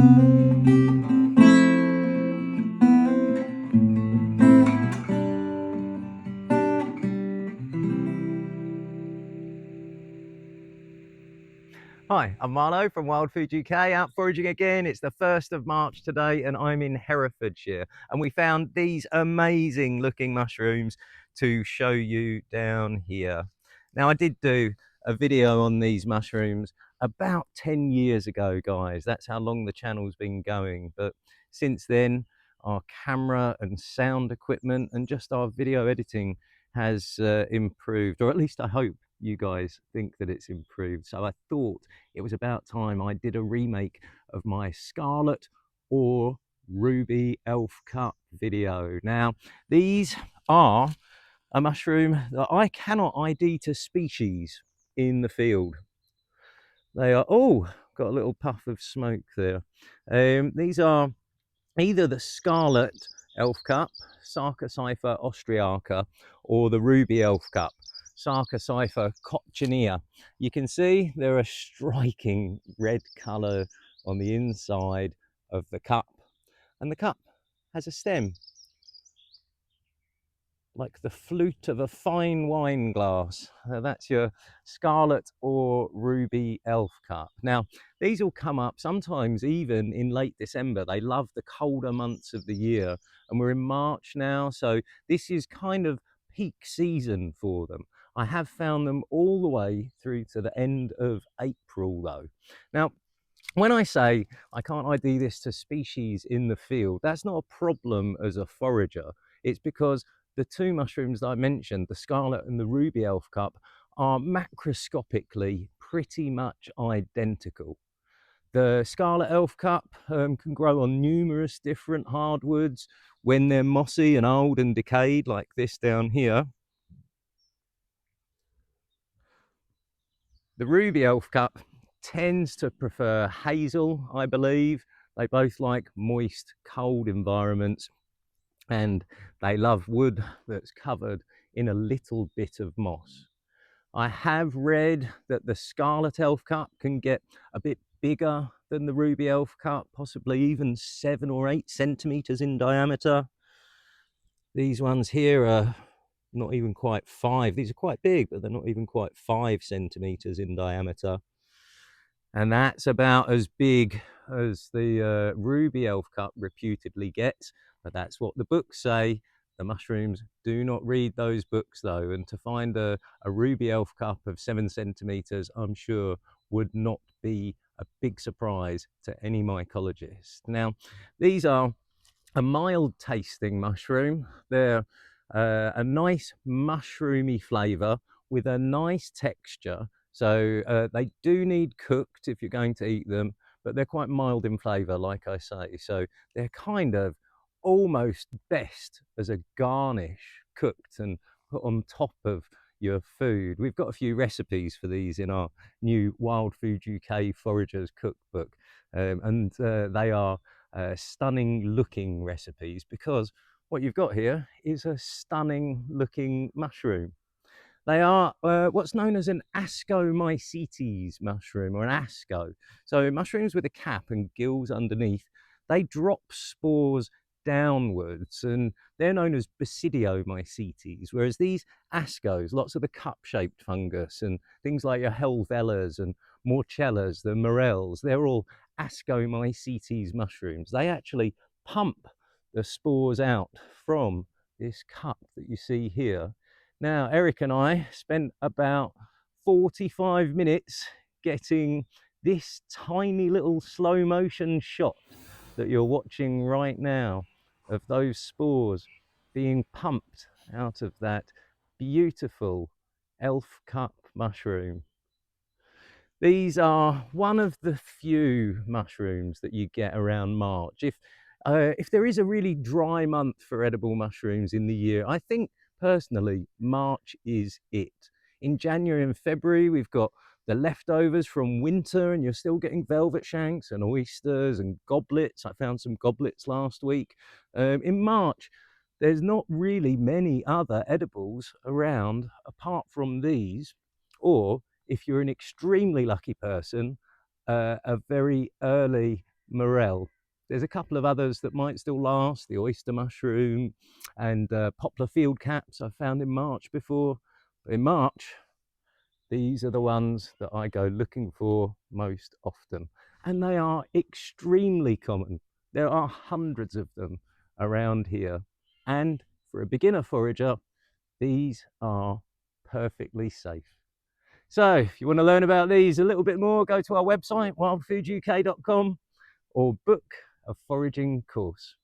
Hi, I'm Marlo from Wild Food UK, out foraging again. It's the 1st of March today and I'm in Herefordshire, and we found these amazing looking mushrooms to show you down here. Now, I did do a video on these mushrooms about 10 years ago, guys. That's how long the channel's been going. But since then, our camera and sound equipment and just our video editing has improved, or at least I hope you guys think that it's improved. So I thought it was about time I did a remake of my Scarlet or Ruby Elfcup video. Now, these are a mushroom that I cannot ID to species in the field. They are, oh, got a little puff of smoke there. These are either the Scarlet Elfcup, Sarcoscypha austriaca, or the Ruby Elfcup, Sarcoscypha coccinea. You can see they're a striking red colour on the inside of the cup, and the cup has a stem like the flute of a fine wine glass. That's your Scarlet or Ruby Elfcup. Now, these will come up sometimes even in late December. They love the colder months of the year, and we're in March now, so this is kind of peak season for them. I have found them all the way through to the end of April though. Now, when I say I can't ID this to species in the field, that's not a problem as a forager. It's because the two mushrooms that I mentioned, the Scarlet and the Ruby Elfcup, are macroscopically pretty much identical. The Scarlet Elfcup can grow on numerous different hardwoods when they're mossy and old and decayed, like this down here. The Ruby Elfcup tends to prefer hazel, I believe. They both like moist, cold environments, and they love wood that's covered in a little bit of moss. I have read that the Scarlet Elfcup can get a bit bigger than the Ruby Elfcup, possibly even 7 or 8 centimeters in diameter. These ones here are not even quite 5. These are quite big, but they're not even quite 5 centimeters in diameter. And that's about as big as the Ruby Elfcup reputedly gets, but that's what the books say. The mushrooms do not read those books though, and to find a Ruby Elfcup of 7 centimeters, I'm sure, would not be a big surprise to any mycologist. Now, these are a mild tasting mushroom. They're a nice mushroomy flavor with a nice texture. So they do need cooked if you're going to eat them, but they're quite mild in flavor, like I say. So they're kind of almost best as a garnish, cooked and put on top of your food. We've got a few recipes for these in our new Wild Food UK Foragers Cookbook, and they are stunning looking recipes, because what you've got here is a stunning looking mushroom. They are what's known as an ascomycetes mushroom, or an asco. So mushrooms with a cap and gills underneath, they drop spores downwards, and they're known as basidiomycetes, whereas these ascos, lots of the cup-shaped fungus and things like your helvellas and morchellas, the morels, they're all ascomycetes mushrooms. They actually pump the spores out from this cup that you see here. Now, Eric and I spent about 45 minutes getting this tiny little slow motion shot that you're watching right now of those spores being pumped out of that beautiful Elfcup mushroom. These are one of the few mushrooms that you get around March. If there is a really dry month for edible mushrooms in the year, I think personally March is it. In January and February, we've got the leftovers from winter, and you're still getting velvet shanks and oysters and goblets. I found some goblets last week. In March, there's not really many other edibles around apart from these, or if you're an extremely lucky person, a very early morel. There's a couple of others that might still last, the oyster mushroom and poplar field caps I found in March before. But in March, these are the ones that I go looking for most often. And they are extremely common. There are hundreds of them around here. And for a beginner forager, these are perfectly safe. So if you want to learn about these a little bit more, go to our website, wildfooduk.com, or book a foraging course.